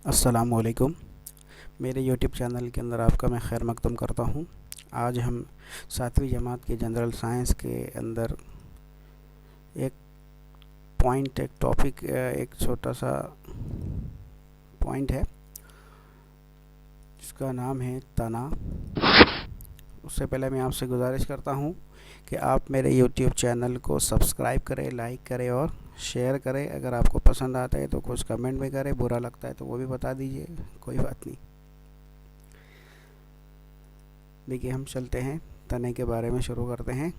अस्सलामुअलैकुम। मेरे YouTube channel के अंदर आपका मैं खैर मकदम करता हूँ। आज हम 7वीं जमात के जनरल साइंस के अंदर एक एक टॉपिक, एक छोटा सा पॉइंट है जिसका नाम है तना। उससे पहले मैं आपसे गुजारिश करता हूँ कि आप मेरे यूट्यूब चैनल को सब्सक्राइब करें, लाइक करें और शेयर करें। अगर आपको पसंद आता है तो कुछ कमेंट भी करें, बुरा लगता है तो वो भी बता दीजिए, कोई बात नहीं। देखिए, हम चलते हैं तने के बारे में, शुरू करते हैं।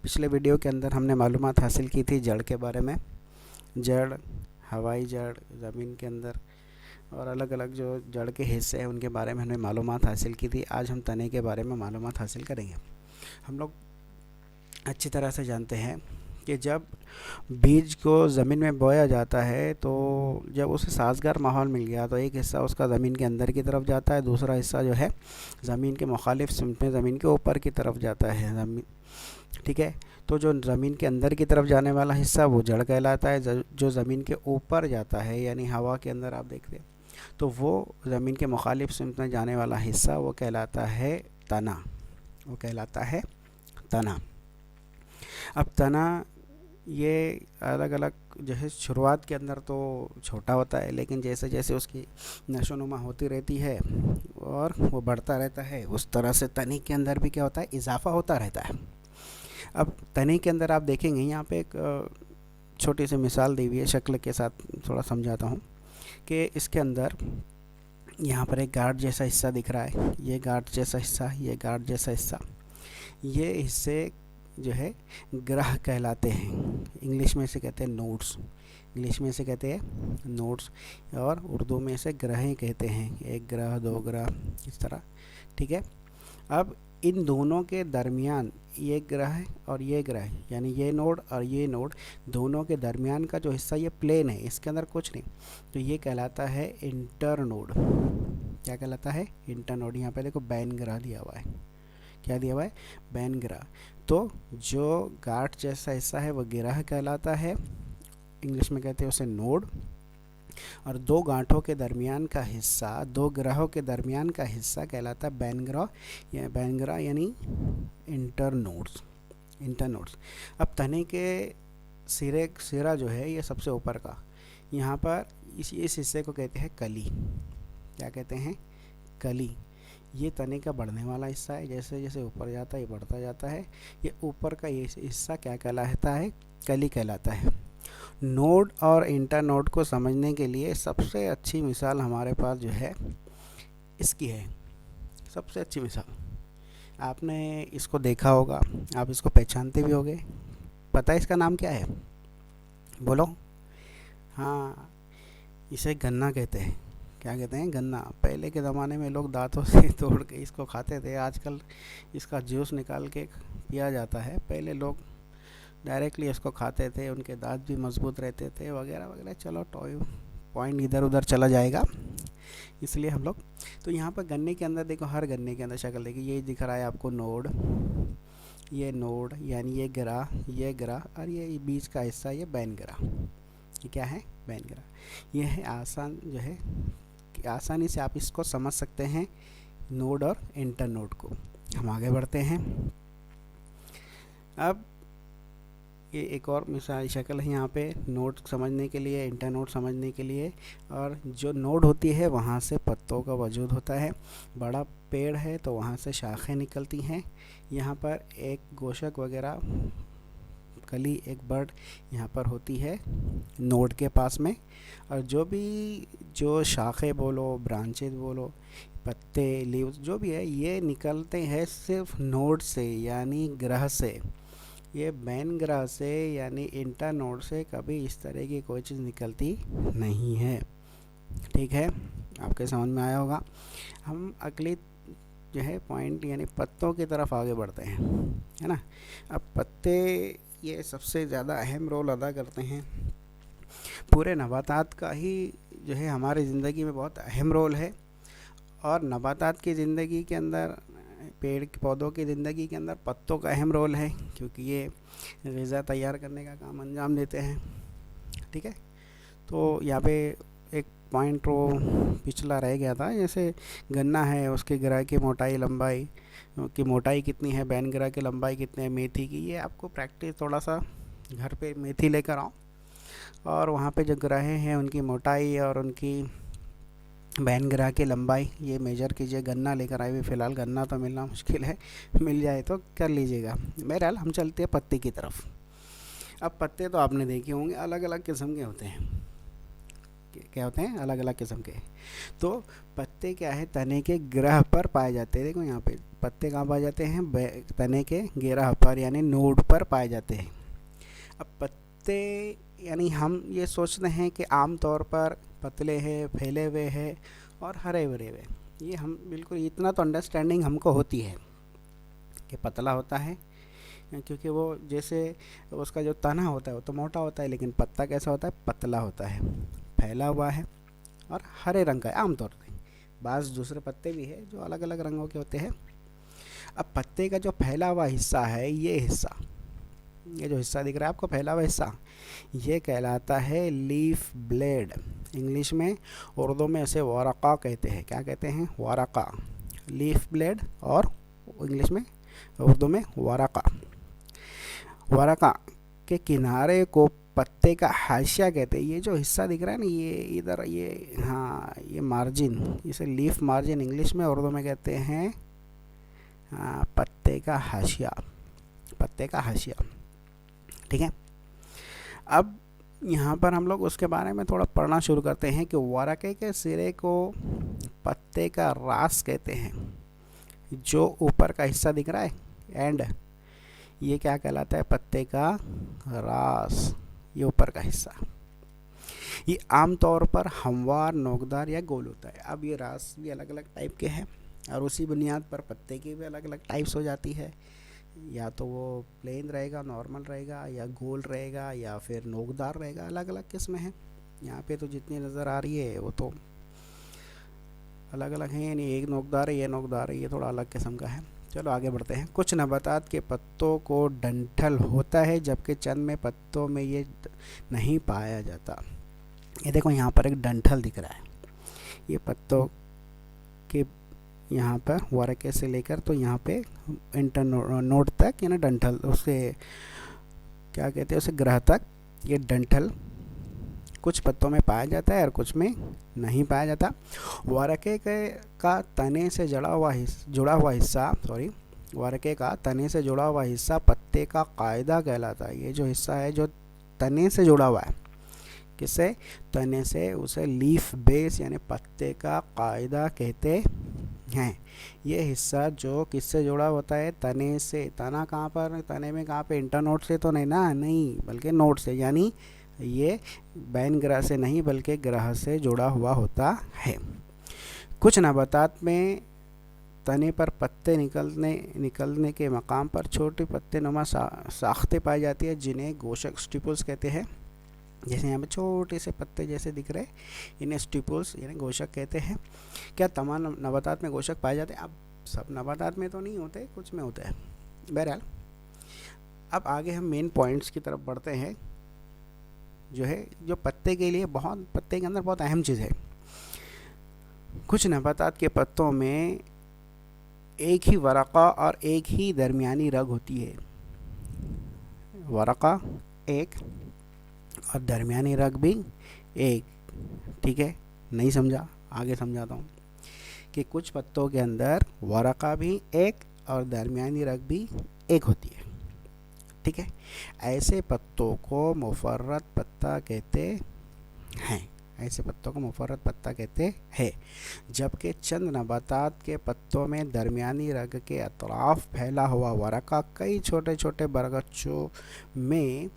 पिछले वीडियो के अंदर हमने मालूमात हासिल की थी जड़ के बारे में। जड़, हवाई जड़, ज़मीन के अंदर और अलग अलग जो जड़ के हिस्से हैं उनके बारे में हमने मालूमात हासिल की थी। आज हम तने के बारे में मालूमात हासिल करेंगे। हम लोग अच्छी तरह से जानते हैं कि जब बीज को ज़मीन में बोया जाता है तो जब उसे साज़गार माहौल मिल गया तो एक हिस्सा उसका ज़मीन के अंदर की तरफ जाता है, दूसरा हिस्सा जो है ज़मीन के मुखालिफ सिमत में ज़मीन के ऊपर की तरफ जाता है ज़मीन। ठीक है, तो जो ज़मीन के अंदर की तरफ जाने वाला हिस्सा वो जड़ कहलाता है। जो ज़मीन के ऊपर जाता है यानी हवा के अंदर आप देखते हैं तो वो ज़मीन के मुखालिफ सिमत में जाने वाला हिस्सा वो कहलाता है तना। वो कहलाता है तना। अब तना ये अलग अलग जो है शुरुआत के अंदर तो छोटा होता है, लेकिन जैसे जैसे उसकी नशोनुमा होती रहती है और वो बढ़ता रहता है, उस तरह से तने के अंदर भी क्या होता है, इजाफा होता रहता है। अब तने के अंदर आप देखेंगे, यहाँ पे एक छोटी सी मिसाल दी हुई है, शक्ल के साथ थोड़ा समझाता हूँ कि इसके अंदर यहाँ पर एक गार्ड जैसा हिस्सा दिख रहा है। ये गार्ड जैसा हिस्सा, ये गार्ड जैसा हिस्सा, ये हिस्से जो है ग्रह कहलाते हैं। इंग्लिश में से कहते हैं नोड्स। इंग्लिश में से कहते हैं नोड्स और उर्दू में से ग्रहें कहते हैं। एक ग्रह, दो ग्रह, इस तरह। ठीक है, अब इन दोनों के दरमियान ये ग्रह और ये ग्रह यानी ये नोड और ये नोड, दोनों के दरमियान का जो हिस्सा ये प्लेन है, इसके अंदर कुछ नहीं, तो ये कहलाता है इंटर नोड। क्या कहलाता है? Inter node. यहाँ पे देखो बैन ग्रह दिया हुआ है। क्या दिया हुआ है? बैन ग्रह। तो जो गांठ जैसा हिस्सा है वो गिरह कहलाता है, इंग्लिश में कहते हैं उसे नोड। और दो गांठों के दरमियान का हिस्सा, दो ग्रहों के दरमियान का हिस्सा कहलाता है बैन ग्रह, या बैन ग्रह यानी इंटर नोड्स। Inter nodes. अब तने के सिरा जो है ये सबसे ऊपर का, यहाँ पर इस हिस्से को कहते हैं कली। क्या कहते हैं? कली। ये तने का बढ़ने वाला हिस्सा है, जैसे जैसे ऊपर जाता है ये बढ़ता जाता है। ये ऊपर का ये हिस्सा क्या कहलाता है? कली कहलाता है। नोड और इंटर नोड को समझने के लिए सबसे अच्छी मिसाल हमारे पास जो है इसकी है। सबसे अच्छी मिसाल, आपने इसको देखा होगा, आप इसको पहचानते भी होंगे। पता है इसका नाम क्या है? बोलो। हाँ, इसे गन्ना कहते हैं। क्या कहते हैं? गन्ना। पहले के ज़माने में लोग दांतों से तोड़ के इसको खाते थे, आजकल इसका जूस निकाल के पिया जाता है। पहले लोग डायरेक्टली इसको खाते थे, उनके दांत भी मजबूत रहते थे वगैरह वगैरह। चलो पॉइंट इधर उधर चला जाएगा, इसलिए हम लोग तो यहाँ पर गन्ने के अंदर देखो, हर गन्ने के अंदर शक्ल देखिए, ये दिख रहा है आपको नोड। ये नोड यानी ये ग्रह और ये बीच का हिस्सा ये बैन ग्रह। ये क्या है? बैन ग्रह। ये है आसान जो है कि आसानी से आप इसको समझ सकते हैं, नोड और इंटर नोड को। हम आगे बढ़ते हैं। अब ये एक और मिसाल शक्ल है यहाँ पे नोड समझने के लिए, इंटर नोड समझने के लिए। और जो नोड होती है वहाँ से पत्तों का वजूद होता है। बड़ा पेड़ है तो वहाँ से शाखें निकलती हैं। यहाँ पर एक गोशक वगैरह कली, एक बर्ड यहाँ पर होती है नोड के पास में। और जो शाखें बोलो, ब्रांचेज बोलो, पत्ते, लीव्स जो भी है, ये निकलते हैं सिर्फ नोड से यानी ग्रह से। ये बैन ग्रह से यानी इंटर नोड से कभी इस तरह की कोई चीज़ निकलती नहीं है। ठीक है, आपके समझ में आया होगा। हम अगली जो है पॉइंट यानी पत्तों की तरफ आगे बढ़ते हैं, है ना। अब पत्ते ये सबसे ज़्यादा अहम रोल अदा करते हैं। पूरे नबातात का ही जो है हमारी ज़िंदगी में बहुत अहम रोल है। और नबातात की ज़िंदगी के अंदर, पेड़ पौधों की ज़िंदगी के अंदर पत्तों का अहम रोल है, क्योंकि ये ग़िज़ा तैयार करने का काम अंजाम देते हैं। ठीक है, तो यहाँ पे एक पॉइंट वो पिछला रह गया था। जैसे गन्ना है, उसके गिरा की मोटाई लंबाई की मोटाई कितनी है, बैन गिरा की लंबाई कितनी है, मेथी की, ये आपको प्रैक्टिस थोड़ा सा घर पे मेथी लेकर आओ और वहाँ पे जो ग्राहे हैं उनकी मोटाई और उनकी बैन ग्राह की लंबाई ये मेजर कीजिए। गन्ना लेकर आए हुए, फ़िलहाल गन्ना तो मिलना मुश्किल है, मिल जाए तो कर लीजिएगा। बहरहाल हम चलते हैं पत्ते की तरफ। अब पत्ते तो आपने देखे होंगे, अलग अलग किस्म के होते हैं। क्या होते हैं? अलग अलग किस्म के। तो पत्ते क्या है, तने के गिरह पर पाए जाते हैं। देखो यहाँ पे पत्ते कहाँ पाए जाते हैं? तने के गिरह पर यानी नोड पर पाए जाते हैं। अब पत्ते यानी हम ये सोचते हैं कि आम तौर पर पतले हैं, फैले हुए हैं और हरे भरे हुए, ये हम बिल्कुल इतना तो अंडरस्टैंडिंग हमको होती है कि पतला होता है, क्योंकि वो जैसे उसका जो तना होता है वो तो मोटा होता है, लेकिन पत्ता कैसा होता है? पतला होता है, फैला हुआ है और हरे रंग का है आमतौर पे। बाज़ दूसरे पत्ते भी है जो अलग अलग रंगों के होते हैं। अब पत्ते का जो फैला हुआ हिस्सा है, ये जो हिस्सा दिख रहा है आपको, फैला हुआ हिस्सा, ये कहलाता है लीफ ब्लेड। इंग्लिश में, उर्दू में इसे वरक़ा कहते हैं। क्या कहते हैं? वरक़ा, लीफ ब्लेड, और इंग्लिश में, उर्दू में वरक़ा। वरक़ा के किनारे को पत्ते का हाशिया कहते हैं। ये जो हिस्सा दिख रहा है ना, ये इधर, ये हाँ, ये मार्जिन, इसे लीफ मार्जिन इंग्लिश में, उर्दू में कहते हैं पत्ते का हाशिया, पत्ते का हाशिया। ठीक है। अब यहाँ पर हम लोग उसके बारे में थोड़ा पढ़ना शुरू करते हैं कि वरक़े के सिरे को पत्ते का रास कहते हैं। जो ऊपर का हिस्सा दिख रहा है, एंड, ये क्या कहलाता है? पत्ते का रास, ये ऊपर का हिस्सा। ये आमतौर पर हमवार, नोकदार या गोल होता है। अब ये रास भी अलग अलग टाइप के हैं और उसी बुनियाद पर पत्ते की भी अलग अलग टाइप्स हो जाती है। या तो वो प्लेन रहेगा, नॉर्मल रहेगा, या गोल रहेगा, या फिर नोकदार रहेगा। अलग अलग किस्म हैं। यहाँ पे तो जितनी नज़र आ रही है वो तो अलग अलग हैं, यानी एक नोकदार है, ये नोकदार है, ये थोड़ा अलग किस्म का है। चलो आगे बढ़ते हैं। कुछ नबातात के पत्तों को डंठल होता है, जबकि चंद में पत्तों में ये नहीं पाया जाता। ये देखो यहाँ पर एक डंठल दिख रहा है, ये पत्तों के यहाँ पर वरक़े से लेकर तो यहाँ पे इंटर नोड तक, यानी डंठल, उसके क्या कहते हैं, उसे ग्रह तक, ये डंठल कुछ पत्तों में पाया जाता है और कुछ में नहीं पाया जाता। वरक़े का तने से जुड़ा हुआ हिस्सा वरक़े का तने से जुड़ा हुआ हिस्सा पत्ते का कायदा कहलाता है। ये जो हिस्सा है जो तने से जुड़ा हुआ है, किससे? तने से, उसे लीफ बेस यानी पत्ते का कायदा कहते हैं। ये हिस्सा जो किससे जुड़ा होता है? तने से। तना कहाँ पर? तने में कहाँ पे? इंटरनोड से तो नहीं ना, नहीं, बल्कि नोड से, यानी ये बैन ग्रह से नहीं बल्कि ग्रह से जुड़ा हुआ होता है। कुछ नबातात में तने पर पत्ते निकलने के मकाम पर छोटी पत्ते नुमा साख्तें पाई जाती है, जिन्हें गोशक स्टिपुल्स कहते हैं। जैसे यहाँ पे छोटे से पत्ते जैसे दिख रहे हैं, इन्हें स्टिपुल्स यानी गोशक कहते हैं। क्या तमाम नबातात में गोशक पाए जाते हैं? अब सब नबातात में तो नहीं होते, कुछ में होते हैं। बहरहाल अब आगे हम मेन पॉइंट्स की तरफ बढ़ते हैं, जो पत्ते के लिए पत्ते के अंदर बहुत अहम चीज़ है। कुछ नबातात के पत्तों में एक ही वरक़ा और एक ही दरमियानी रग होती है। वरक़ा एक और दरमियानी रग भी एक। ठीक है, नहीं समझा? आगे समझाता हूँ कि कुछ पत्तों के अंदर वरक़ा भी एक और दरमियानी रग भी एक होती है। ठीक है, ऐसे पत्तों को मुफर्रद पत्ता कहते हैं। ऐसे पत्तों को मुफर्रद पत्ता कहते हैं। जबकि चंद नबातात के पत्तों में दरमियानी रग के अतराफ फैला हुआ वरक़ा कई छोटे छोटे बरगच्चों में,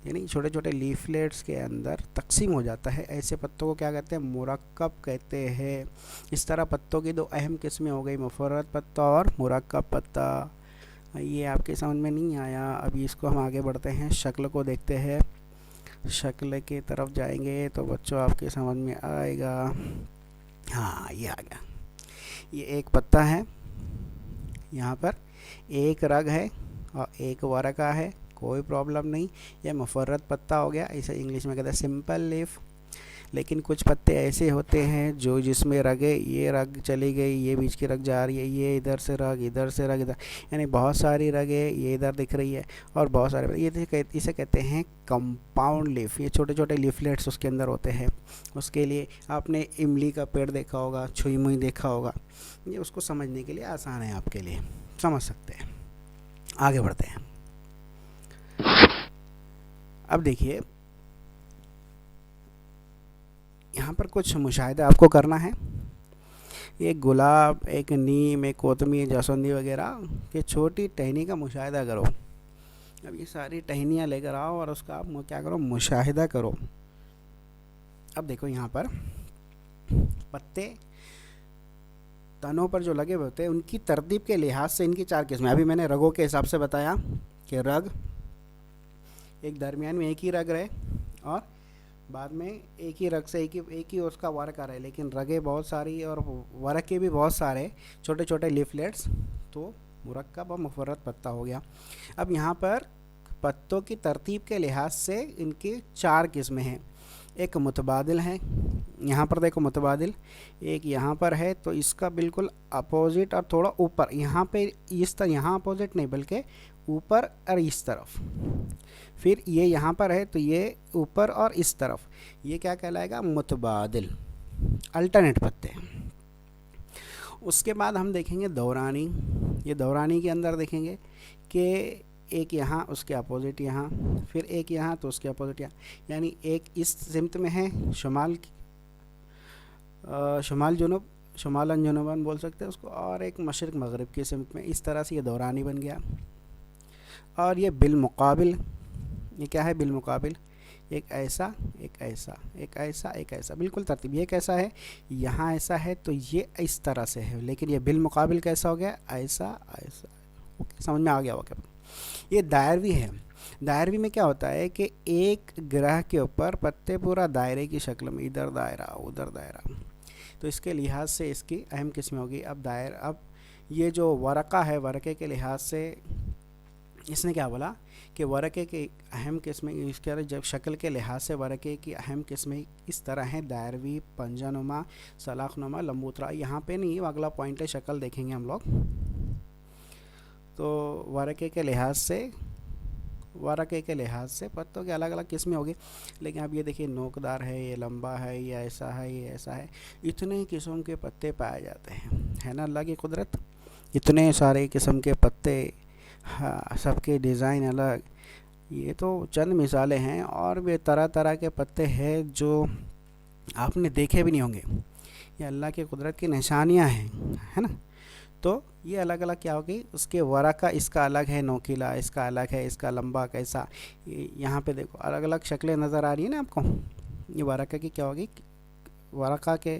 यानी छोटे छोटे लीफलेट्स के अंदर तकसीम हो जाता है। ऐसे पत्तों को क्या कहते हैं? मुरक्कब कहते हैं। इस तरह पत्तों की दो अहम किस्में हो गई, मुफर्रद पत्ता और मुरक्कब पत्ता। ये आपके समझ में नहीं आया? अभी इसको हम आगे बढ़ते हैं, शक्ल को देखते हैं। शक्ल की तरफ जाएंगे तो बच्चों आपके समझ में आएगा। हाँ, ये आ गया। ये एक पत्ता है, यहाँ पर एक रग है और एक वरक़ा है, कोई प्रॉब्लम नहीं। यह मुफर्रद पत्ता हो गया, इसे इंग्लिश में कहते हैं सिंपल लीफ। लेकिन कुछ पत्ते ऐसे होते हैं जो जिसमें रगें, ये रग चली गई, ये बीच की रग जा रही है, ये इधर से रग इधर, यानी बहुत सारी रगें ये इधर दिख रही है और बहुत सारे, ये इसे कहते हैं कंपाउंड लीफ। ये छोटे छोटे लीफलेट्स उसके अंदर होते हैं। उसके लिए आपने इमली का पेड़ देखा होगा, छुई मुई देखा होगा, ये उसको समझने के लिए आसान है, आपके लिए समझ सकते हैं। आगे बढ़ते हैं। अब देखिए, यहाँ पर कुछ मुशाहिदा आपको करना है। एक गुलाब, एक नीम, एक कोतमी, जासवंदी वगैरह ये छोटी टहनी का मुशाहिदा करो। अब ये सारी टहनियाँ लेकर आओ और उसका आप क्या करो, मुशाहिदा करो। अब देखो यहाँ पर पत्ते तनों पर जो लगे हुए होते हैं, उनकी तरतीब के लिहाज से इनकी 4 किस्में। अभी मैंने रगों के हिसाब से बताया कि रग एक दरमियान में एक ही रग रहे और बाद में एक ही रग से एक ही उसका वर्क आ रहा है, लेकिन रगें बहुत सारी और वर्क के भी बहुत सारे छोटे छोटे लीफलेट्स, तो मुरक्कब और मुफर्रद पत्ता हो गया। अब यहाँ पर पत्तों की तरतीब के लिहाज से इनकी 4 किस्में हैं। एक मुतबादिल है, यहाँ पर देखो मुतबादिल, एक यहाँ पर है तो इसका बिल्कुल अपोजिट और थोड़ा ऊपर, यहाँ पे इस तरह, यहाँ अपोजिट नहीं बल्कि ऊपर और इस तरफ। फिर ये यहाँ पर है तो ये ऊपर और इस तरफ, ये क्या कहलाएगा, मुतबादिल, अल्टरनेट पत्ते। उसके बाद हम देखेंगे दौरानी। ये दौरानी के अंदर देखेंगे कि एक यहाँ उसके अपोजिट यहाँ, फिर एक यहाँ तो उसके अपोजिट यहाँ, यानी एक इस सिमत में है शुमाल जुनूब, शुमालन जुनूबन बोल सकते हैं उसको, और एक मशरिक मगरिब की सिमत में। इस तरह से ये दौरानी बन गया। और ये बिलमुकाबिल, ये क्या है, बिलमुकाबिल, एक ऐसा एक ऐसा एक ऐसा एक ऐसा, बिल्कुल तरतीब। ये कैसा है, यहाँ ऐसा है तो ये इस तरह से है, लेकिन ये बिलमुकाबिल कैसा हो गया, ऐसा ऐसा। ओके, समझ में आ गया होगा। ये दायरवी है। दायरवी में क्या होता है कि एक ग्रह के ऊपर पत्ते पूरा दायरे की शक्ल में, इधर दायरा उधर दायरा, तो इसके लिहाज से इसकी अहम किस्में होगी। अब ये जो वरक़ा है, वरक़े के लिहाज से इसने क्या बोला कि वरक़े की अहम किस्में, इसके जब शक्ल के लिहाज से वरक़े की अहम किस्में इस तरह हैं, दायरवी, पंजानुमा, सलाखनुमा, लंबूतरा। यहाँ पे नहीं, अगला पॉइंट है, शक्ल देखेंगे हम लोग। तो वरक़े के लिहाज से पत्तों की अलग अलग किस्में होगी। लेकिन अब ये देखिए, नोकदार है, ये लंबा है, ये ऐसा है, ये ऐसा है, इतने किस्म के पत्ते पाए जाते हैं, है ना अल्लाह की कुदरत। इतने सारे किस्म के पत्ते, हाँ, सबके डिज़ाइन अलग। ये तो चंद मिसालें हैं, और भी तरह तरह के पत्ते हैं जो आपने देखे भी नहीं होंगे। ये अल्लाह की कुदरत की निशानियाँ हैं, है ना। तो ये अलग अलग क्या होगी, उसके वरक़ा, इसका अलग है नोकीला, इसका अलग है, इसका लंबा कैसा। यहाँ पे देखो अलग अलग शक्लें नज़र आ रही है ना आपको। ये वरक़ा की क्या होगी, वरक़ा के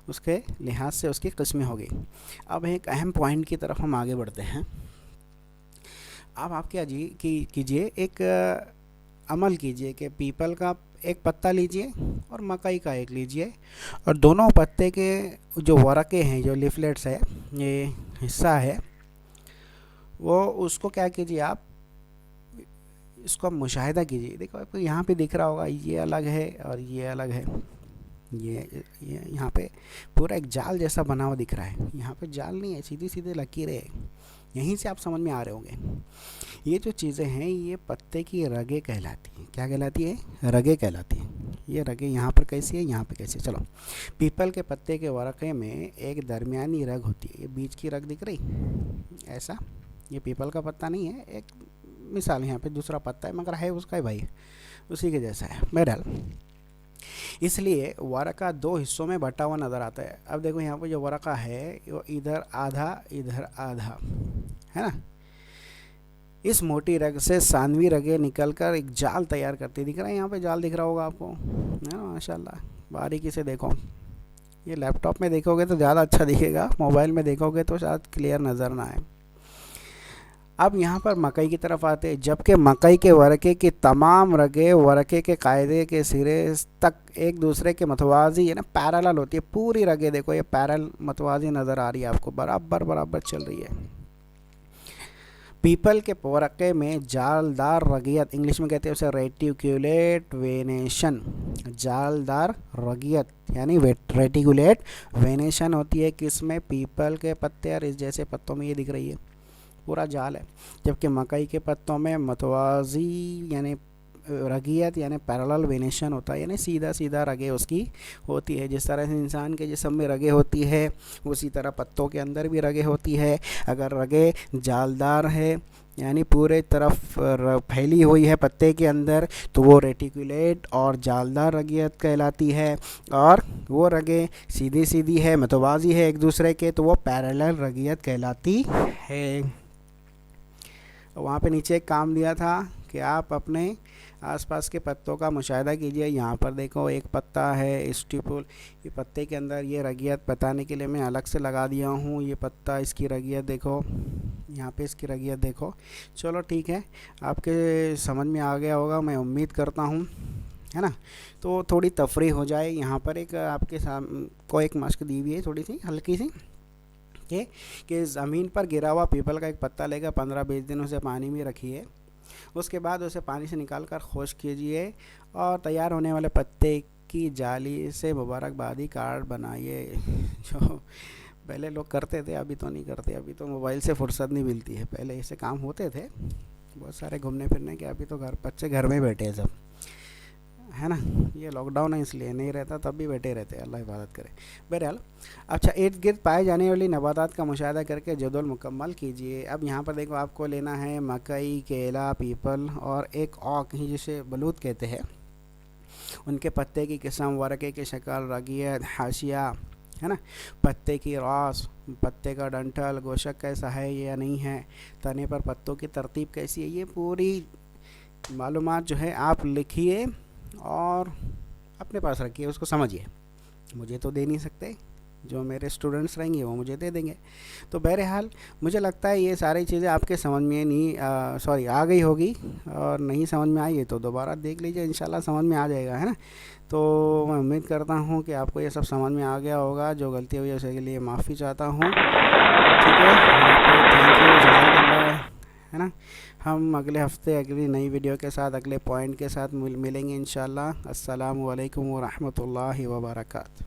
उसके लिहाज से उसकी किस्में होगी। अब एक अहम पॉइंट की तरफ हम आगे बढ़ते हैं। अब आप क्या कीजिए, एक अमल कीजिए कि पीपल का एक पत्ता लीजिए और मकई का एक लीजिए, और दोनों पत्ते के जो वरक़े हैं, जो लीफलेट्स है, ये हिस्सा है, वो उसको क्या कीजिए, आप इसको मुशाहिदा कीजिए। देखो आपको यहाँ पे दिख रहा होगा, ये अलग है और ये अलग है। ये यहाँ पे पूरा एक जाल जैसा बना हुआ दिख रहा है। यहाँ पे जाल नहीं है, सीधी सीधे लकीरें हैं। यहीं से आप समझ में आ रहे होंगे। ये जो चीज़ें हैं, ये पत्ते की रगें कहलाती हैं। क्या कहलाती है, रगें कहलाती हैं। ये रगें यहाँ पर कैसी है, यहाँ पे कैसी है। चलो, पीपल के पत्ते के वरक़े में एक दरमियानी रग होती है। ये बीच की रग दिख रही, ऐसा। ये पीपल का पत्ता नहीं है, एक मिसाल यहाँ पे दूसरा पत्ता है, मगर है उसका ही भाई, उसी के जैसा है। बहरहाल, इसलिए वरक़ा 2 हिस्सों में बटा हुआ नज़र आता है। अब देखो यहाँ पर जो वरक़ा है, वो इधर आधा इधर आधा, है ना। इस मोटी रग से सानवी रगें निकलकर एक जाल तैयार करती, दिख रहा है यहाँ पे जाल दिख रहा होगा आपको, है ना। माशाल्लाह, बारीकी से देखो। ये लैपटॉप में देखोगे तो ज़्यादा अच्छा दिखेगा, मोबाइल में देखोगे तो शायद क्लियर नज़र ना आए। अब यहाँ पर मकई की तरफ आते हैं। जबकि मकई के वरक़े की तमाम रगें वरक़े के कायदे के सिरे तक एक दूसरे के मतवाज़ी, है ना, पैरेलल होती है। पूरी रगें देखो, ये पैरेलल मतवाज़ी नज़र आ रही है आपको, बराबर बराबर चल रही है। पीपल के पोरके में जालदार रगियत, इंग्लिश में कहते हैं उसे रेटिकुलेट वेनेशन। जालदार रगियत यानी रेटिकुलेट वेनेशन होती है किसमें? पीपल के पत्ते और इस जैसे पत्तों में ये दिख रही है पूरा जाल है। जबकि मकई के पत्तों में मतवाजी यानी रगियत यानी पैरेलल वेनेशन होता है, यानी सीधा सीधा रगे उसकी होती है। जिस तरह से इंसान के जिस्म में रगे होती है उसी तरह पत्तों के अंदर भी रगे होती है। अगर रगे जालदार है यानी पूरे तरफ फैली हुई है पत्ते के अंदर तो वो रेटिकुलेट और जालदार रगियत कहलाती है। और वो रगे सीधी सीधी है, मतवाजी है एक दूसरे के, तो वो पैरेलल रगियत कहलाती है। वहाँ पे नीचे एक काम दिया था कि आप अपने आसपास के पत्तों का मुशाहिदा कीजिए। यहाँ पर देखो एक पत्ता है स्टिपुल, ये पत्ते के अंदर ये रगियत बताने के लिए मैं अलग से लगा दिया हूँ। ये पत्ता, इसकी रगियत देखो, यहाँ पे इसकी रगियत देखो। चलो ठीक है, आपके समझ में आ गया होगा मैं उम्मीद करता हूँ, है ना। तो थोड़ी तफरीह हो जाए। यहाँ पर एक आपके को एक मश्क दी हुई है थोड़ी सी हल्की सी कि ज़मीन पर गिरा हुआ पीपल का एक पत्ता लेकर 15-20 दिन उसे पानी में रखिए। उसके बाद उसे पानी से निकाल कर खुश्क कीजिए और तैयार होने वाले पत्ते की जाली से मुबारकबादी कार्ड बनाइए। जो पहले लोग करते थे, अभी तो नहीं करते। अभी तो मोबाइल से फुर्सत नहीं मिलती है, पहले ऐसे काम होते थे बहुत सारे घूमने फिरने के। अभी तो बच्चे घर में बैठे हैं सब, है ना। ये लॉकडाउन है इसलिए नहीं रहता, तब भी बैठे रहते हैं, अल्लाह हिफाजत करे। बहरहाल अच्छा, इर्द गिर्द पाए जाने वाली नबातात का मुशाहिदा करके जदवल मुकम्मल कीजिए। अब यहाँ पर देखो आपको लेना है मकई, केला, पीपल और एक औक ही जिसे बलूत कहते हैं, उनके पत्ते की किस्म, वर्के की शक्ल, रगियत, हाशिया, है ना, पत्ते की रास, पत्ते का डंठल, गोशक कैसा है या नहीं है, तने पर पत्तों की तरतीब कैसी है, ये पूरी मालूमात जो है आप लिखिए और अपने पास रखिए, उसको समझिए। मुझे तो दे नहीं सकते, जो मेरे स्टूडेंट्स रहेंगे वो मुझे दे देंगे। तो बहरहाल मुझे लगता है ये सारी चीज़ें आपके समझ में नहीं आ गई होगी, और नहीं समझ में आई है तो दोबारा देख लीजिए, इंशाल्लाह समझ में आ जाएगा, है ना। तो मैं उम्मीद करता हूँ कि आपको ये सब समझ में आ गया होगा। जो गलती हुई है उसके लिए माफ़ी चाहता हूँ, ठीक है। थैंक यू, जज़ाकल्लाह, है ना। हम अगले हफ्ते अगली नई वीडियो के साथ, अगले पॉइंट के साथ मिलेंगे इंशाल्लाह। अस्सलामु अलैकुम व रहमतुल्लाहि व बरकातहू।